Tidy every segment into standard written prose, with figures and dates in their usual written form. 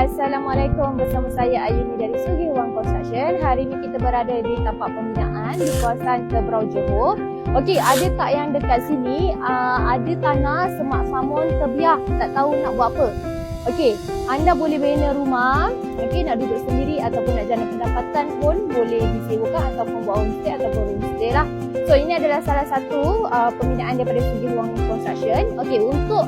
Assalamualaikum, bersama saya Ayuni dari Sugi Huang Construction. Hari ini kita berada di tapak pembinaan di kawasan Tebrau, Johor. Okey, ada tak yang dekat sini ada tanah semak samun terbiar, tak tahu nak buat apa. Okey, anda boleh bina rumah, okey, nak duduk sendiri ataupun nak jana pendapatan pun boleh disewakan ataupun buat homestay ataupun homestay lah. So ini adalah salah satu pembinaan daripada Sugi Huang Construction. Okey, untuk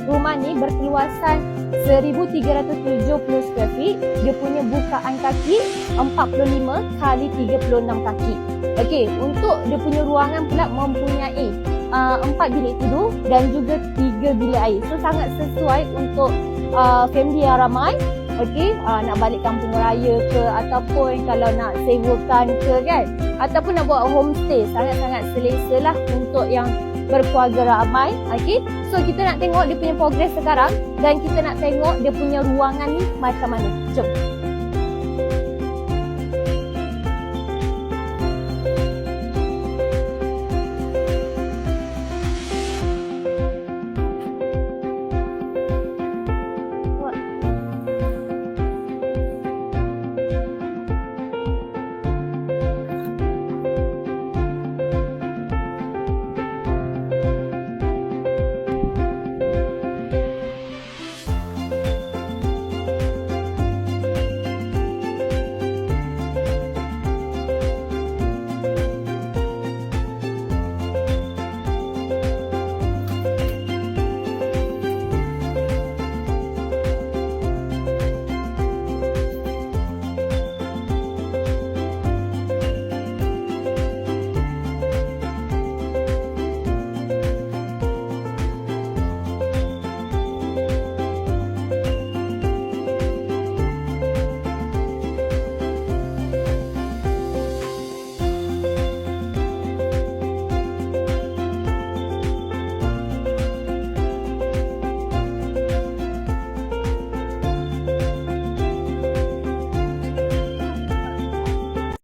rumah ni berkeluasan 1370 square feet. Dia punya bukaan kaki 45 kali 36 kaki. Okey, untuk dia punya ruangan pula mempunyai 4 bilik tidur dan juga 3 bilik air. So sangat sesuai untuk family yang ramai. Okey, nak balik kampung raya ke ataupun kalau nak sewakan ke kan, ataupun nak buat homestay, sangat-sangat selesa lah untuk yang berkeluarga ramai. Okey, so kita nak tengok dia punya progress sekarang dan kita nak tengok dia punya ruangan ni macam mana. Jom.